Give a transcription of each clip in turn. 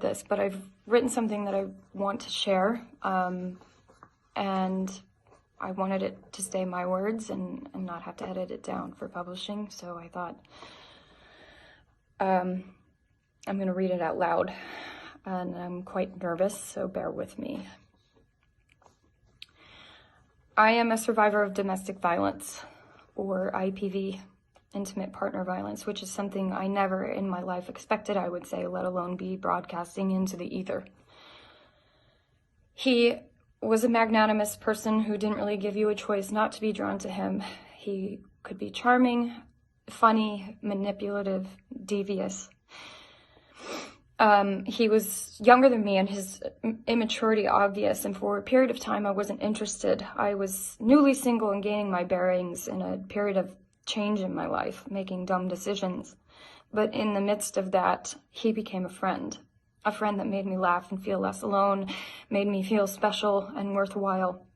this, but I've written something that I want to share, and I wanted it to stay my words and not have to edit it down for publishing, so I thought I'm going to read it out loud, and I'm quite nervous, so bear with me. I am a survivor of domestic violence, or IPV, intimate partner violence, which is something I never in my life expected, I would say, let alone be broadcasting into the ether. He was a magnanimous person who didn't really give you a choice not to be drawn to him. He could be charming, funny, manipulative, devious. He was younger than me and his immaturity obvious, and for a period of time I wasn't interested. I was newly single and gaining my bearings in a period of change in my life, making dumb decisions. But in the midst of that, he became a friend that made me laugh and feel less alone, made me feel special and worthwhile.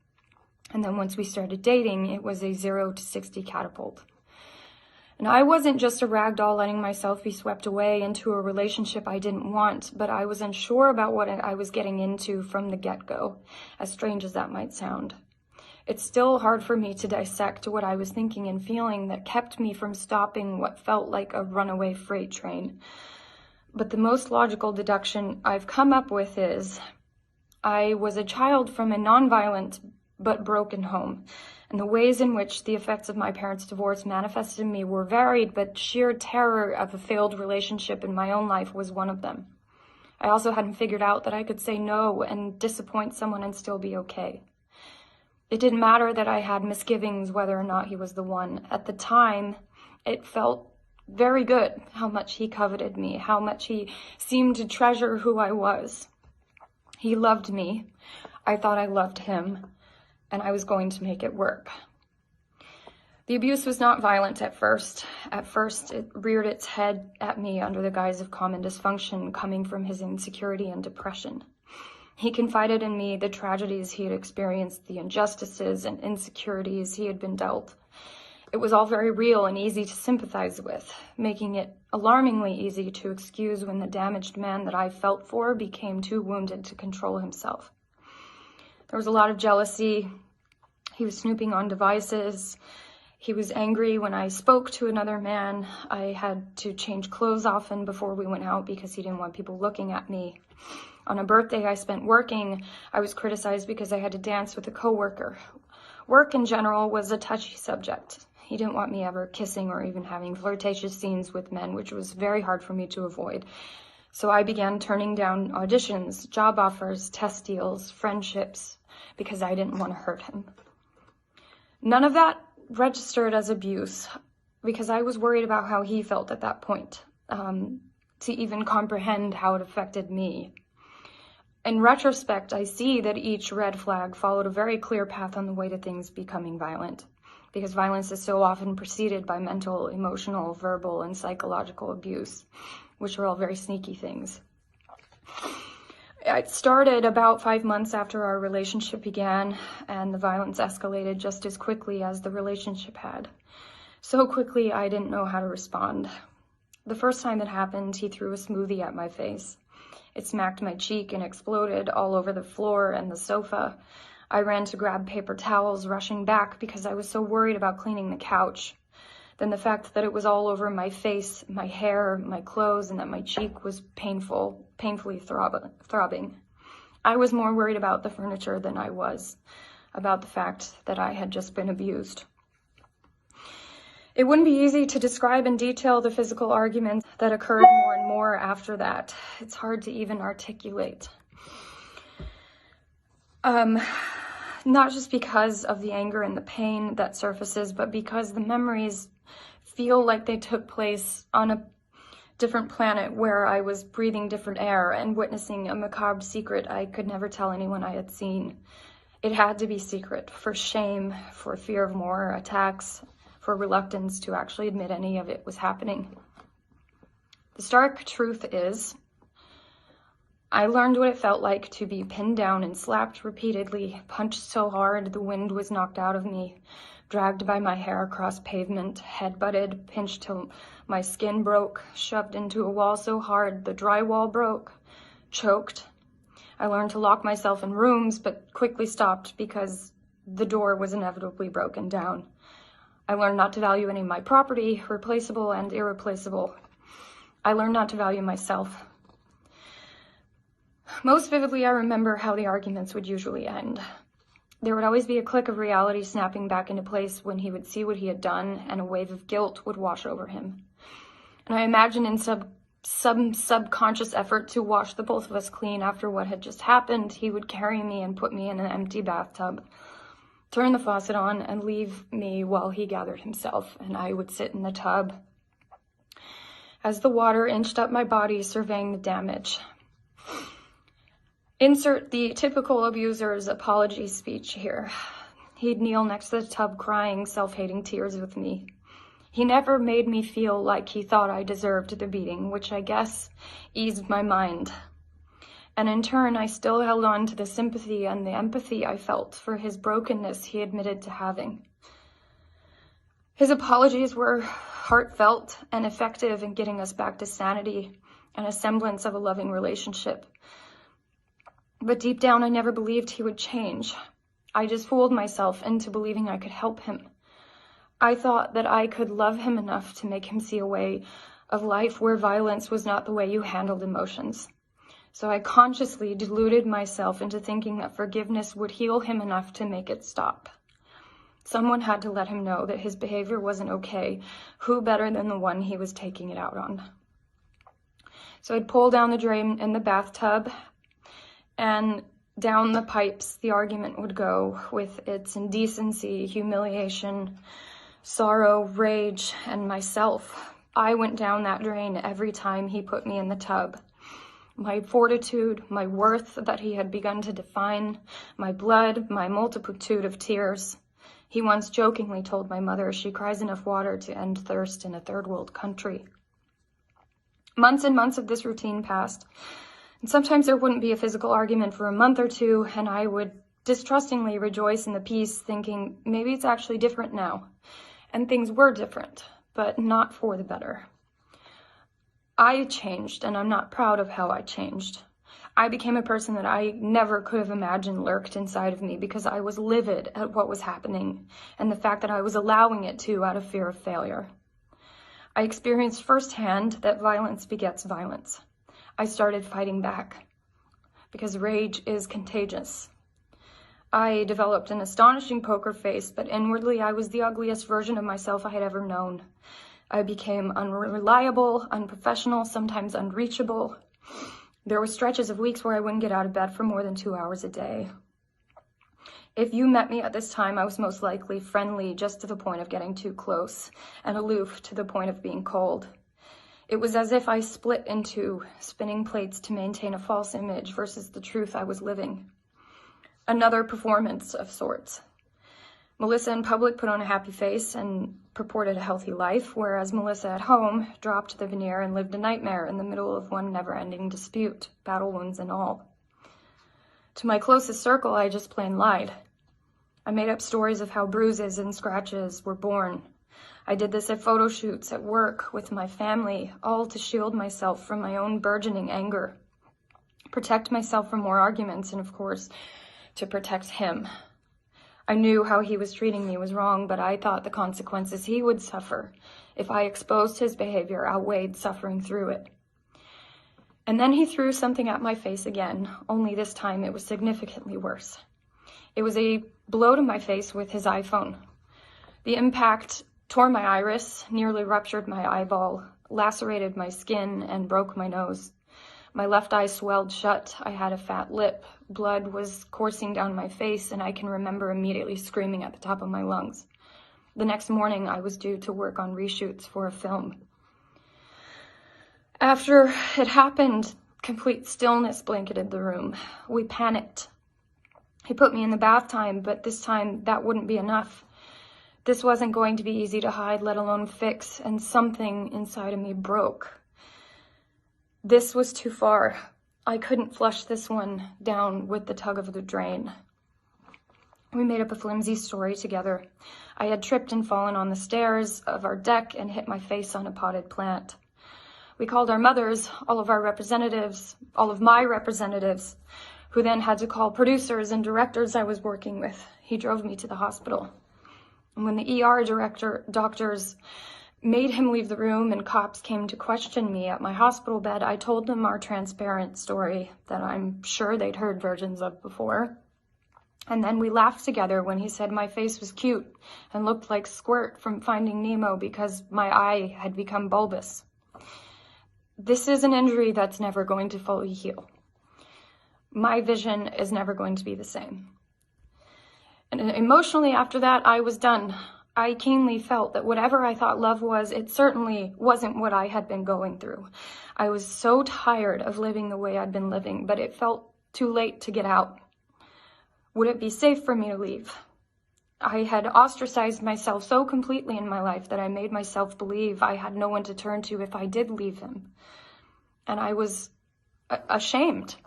And then once we started dating, it was a 0 to 60 catapult. And I wasn't just a rag doll letting myself be swept away into a relationship I didn't want, but I was unsure about what I was getting into from the get-go, as strange as that might sound. It's still hard for me to dissect what I was thinking and feeling that kept me from stopping what felt like a runaway freight train. But the most logical deduction I've come up with is I was a child from a nonviolent but broken home, and the ways in which the effects of my parents' divorce manifested in me were varied, but sheer terror of a failed relationship in my own life was one of them. I also hadn't figured out that I could say no and disappoint someone and still be okay. It didn't matter that I had misgivings whether or not he was the one. At the time, it felt very good how much he coveted me, how much he seemed to treasure who I was. He loved me. I thought I loved him, and I was going to make it work. The abuse was not violent at first. At first, it reared its head at me under the guise of common dysfunction coming from his insecurity and depression. He confided in me the tragedies he had experienced, the injustices and insecurities he had been dealt. It was all very real and easy to sympathize with, making it alarmingly easy to excuse when the damaged man that I felt for became too wounded to control himself. There was a lot of jealousy. He was snooping on devices. He was angry when I spoke to another man. I had to change clothes often before we went out because he didn't want people looking at me. On a birthday I spent working, I was criticized because I had to dance with a coworker. Work in general was a touchy subject. He didn't want me ever kissing or even having flirtatious scenes with men, which was very hard for me to avoid. So I began turning down auditions, job offers, test deals, friendships, because I didn't want to hurt him. None of that registered as abuse because I was worried about how he felt at that point, to even comprehend how it affected me. In retrospect, I see that each red flag followed a very clear path on the way to things becoming violent, because violence is so often preceded by mental, emotional, verbal, and psychological abuse, which are all very sneaky things. It started about 5 months after our relationship began, and the violence escalated just as quickly as the relationship had. So quickly, I didn't know how to respond. The first time it happened, he threw a smoothie at my face. It smacked my cheek and exploded all over the floor and the sofa. I ran to grab paper towels, rushing back because I was so worried about cleaning the couch. Then the fact that it was all over my face, my hair, my clothes, and that my cheek was painfully throbbing. I was more worried about the furniture than I was about the fact that I had just been abused. It wouldn't be easy to describe in detail the physical arguments that occurred more and more after that. It's hard to even articulate. Not just because of the anger and the pain that surfaces, but because the memories feel like they took place on a different planet where I was breathing different air and witnessing a macabre secret I could never tell anyone I had seen. It had to be secret, for shame, for fear of more attacks, for reluctance to actually admit any of it was happening. The stark truth is, I learned what it felt like to be pinned down and slapped repeatedly, punched so hard the wind was knocked out of me, dragged by my hair across pavement, head-butted, pinched till my skin broke, shoved into a wall so hard the drywall broke, choked. I learned to lock myself in rooms, but quickly stopped because the door was inevitably broken down. I learned not to value any of my property, replaceable and irreplaceable. I learned not to value myself. Most vividly, I remember how the arguments would usually end. There would always be a click of reality snapping back into place when he would see what he had done, and a wave of guilt would wash over him. And I imagine in some subconscious effort to wash the both of us clean after what had just happened, he would carry me and put me in an empty bathtub, turn the faucet on, and leave me while he gathered himself, and I would sit in the tub as the water inched up my body, surveying the damage. Insert the typical abuser's apology speech here. He'd kneel next to the tub crying self-hating tears with me. He never made me feel like he thought I deserved the beating, which I guess eased my mind. And in turn, I still held on to the sympathy and the empathy I felt for his brokenness he admitted to having. His apologies were heartfelt and effective in getting us back to sanity and a semblance of a loving relationship. But deep down, I never believed he would change. I just fooled myself into believing I could help him. I thought that I could love him enough to make him see a way of life where violence was not the way you handled emotions. So I consciously deluded myself into thinking that forgiveness would heal him enough to make it stop. Someone had to let him know that his behavior wasn't okay. Who better than the one he was taking it out on? So I'd pull down the drain in the bathtub, and down the pipes the argument would go with its indecency, humiliation, sorrow, rage, and myself. I went down that drain every time he put me in the tub. My fortitude, my worth that he had begun to define, my blood, my multitude of tears. He once jokingly told my mother she cries enough water to end thirst in a third world country. Months and months of this routine passed. And sometimes there wouldn't be a physical argument for a month or two, and I would distrustingly rejoice in the peace, thinking maybe it's actually different now. And things were different, but not for the better. I changed, and I'm not proud of how I changed. I became a person that I never could have imagined lurked inside of me because I was livid at what was happening and the fact that I was allowing it to out of fear of failure. I experienced firsthand that violence begets violence. I started fighting back because rage is contagious. I developed an astonishing poker face, but inwardly I was the ugliest version of myself I had ever known. I became unreliable, unprofessional, sometimes unreachable. There were stretches of weeks where I wouldn't get out of bed for more than 2 hours a day. If you met me at this time, I was most likely friendly just to the point of getting too close, and aloof to the point of being cold. It was as if I split into spinning plates to maintain a false image versus the truth I was living. Another performance of sorts. Melissa in public put on a happy face and purported a healthy life, whereas Melissa at home dropped the veneer and lived a nightmare in the middle of one never-ending dispute, battle wounds and all. To my closest circle, I just plain lied. I made up stories of how bruises and scratches were born. I did this at photo shoots, at work, with my family, all to shield myself from my own burgeoning anger, protect myself from more arguments, and of course, to protect him. I knew how he was treating me was wrong, but I thought the consequences he would suffer if I exposed his behavior outweighed suffering through it. And then he threw something at my face again, only this time it was significantly worse. It was a blow to my face with his iPhone. The impact tore my iris, nearly ruptured my eyeball, lacerated my skin, and broke my nose. My left eye swelled shut. I had a fat lip. Blood was coursing down my face, and I can remember immediately screaming at the top of my lungs. The next morning, I was due to work on reshoots for a film. After it happened, complete stillness blanketed the room. We panicked. He put me in the bath time, but this time that wouldn't be enough. This wasn't going to be easy to hide, let alone fix, and something inside of me broke. This was too far. I couldn't flush this one down with the tug of the drain. We made up a flimsy story together. I had tripped and fallen on the stairs of our deck and hit my face on a potted plant. We called our mothers, all of our representatives, all of my representatives, who then had to call producers and directors I was working with. He drove me to the hospital. And when the doctors made him leave the room and cops came to question me at my hospital bed, I told them our transparent story that I'm sure they'd heard versions of before. And then we laughed together when he said my face was cute and looked like Squirt from Finding Nemo because my eye had become bulbous. This is an injury that's never going to fully heal. My vision is never going to be the same. And emotionally after that, I was done. I keenly felt that whatever I thought love was, it certainly wasn't what I had been going through. I was so tired of living the way I'd been living, but it felt too late to get out. Would it be safe for me to leave? I had ostracized myself so completely in my life that I made myself believe I had no one to turn to if I did leave him. And I was ashamed.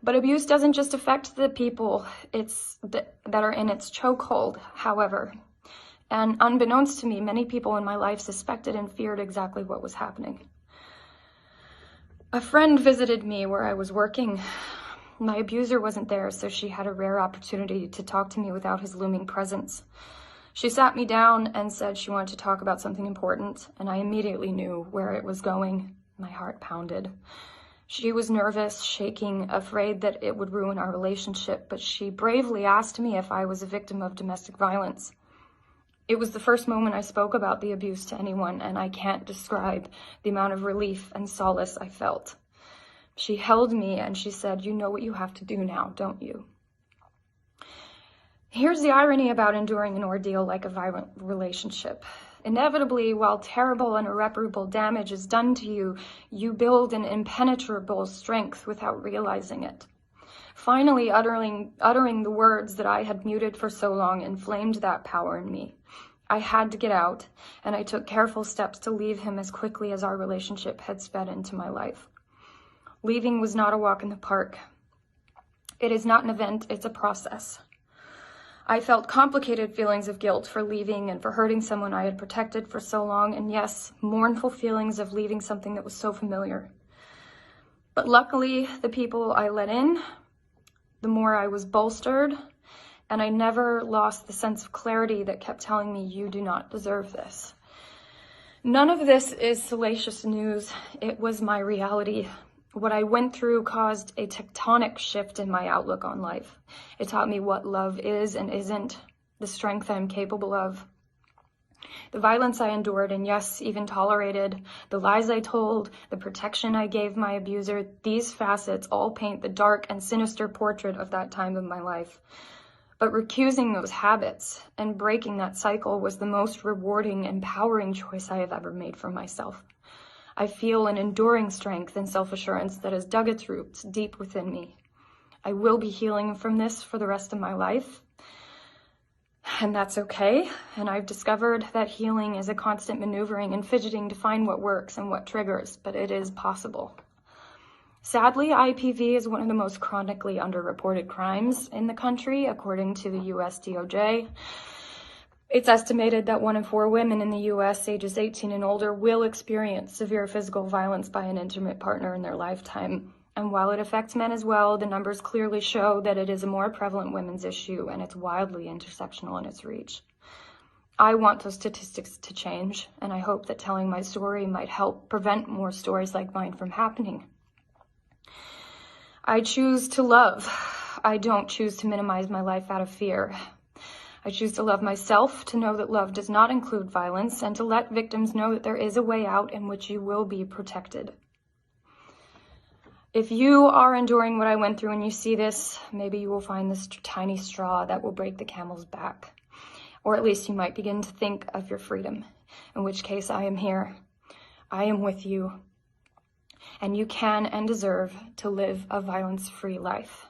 But abuse doesn't just affect the people that are in its chokehold, however. And unbeknownst to me, many people in my life suspected and feared exactly what was happening. A friend visited me where I was working. My abuser wasn't there, so she had a rare opportunity to talk to me without his looming presence. She sat me down and said she wanted to talk about something important, and I immediately knew where it was going. My heart pounded. She was nervous, shaking, afraid that it would ruin our relationship, but she bravely asked me if I was a victim of domestic violence. It was the first moment I spoke about the abuse to anyone, and I can't describe the amount of relief and solace I felt. She held me and she said, "You know what you have to do now, don't you?" Here's the irony about enduring an ordeal like a violent relationship. Inevitably, while terrible and irreparable damage is done to you, you build an impenetrable strength without realizing it. Finally, uttering the words that I had muted for so long inflamed that power in me. I had to get out, and I took careful steps to leave him as quickly as our relationship had sped into my life. Leaving was not a walk in the park. It is not an event, it's a process. I felt complicated feelings of guilt for leaving and for hurting someone I had protected for so long, and yes, mournful feelings of leaving something that was so familiar. But luckily, the people I let in, the more I was bolstered, and I never lost the sense of clarity that kept telling me, "You do not deserve this." None of this is salacious news. It was my reality. What I went through caused a tectonic shift in my outlook on life. It taught me what love is and isn't, the strength I'm capable of. The violence I endured and yes, even tolerated, the lies I told, the protection I gave my abuser, these facets all paint the dark and sinister portrait of that time of my life. But recusing those habits and breaking that cycle was the most rewarding, empowering choice I have ever made for myself. I feel an enduring strength and self-assurance that has dug its roots deep within me. I will be healing from this for the rest of my life, and that's okay. And I've discovered that healing is a constant maneuvering and fidgeting to find what works and what triggers, but it is possible. Sadly, IPV is one of the most chronically underreported crimes in the country, according to the US DOJ. It's estimated that 1 in 4 women in the U.S. ages 18 and older will experience severe physical violence by an intimate partner in their lifetime. And while it affects men as well, the numbers clearly show that it is a more prevalent women's issue, and it's wildly intersectional in its reach. I want those statistics to change, and I hope that telling my story might help prevent more stories like mine from happening. I choose to love. I don't choose to minimize my life out of fear. I choose to love myself, to know that love does not include violence, and to let victims know that there is a way out in which you will be protected. If you are enduring what I went through and you see this, maybe you will find this tiny straw that will break the camel's back. Or at least you might begin to think of your freedom, in which case I am here. I am with you. And you can and deserve to live a violence-free life.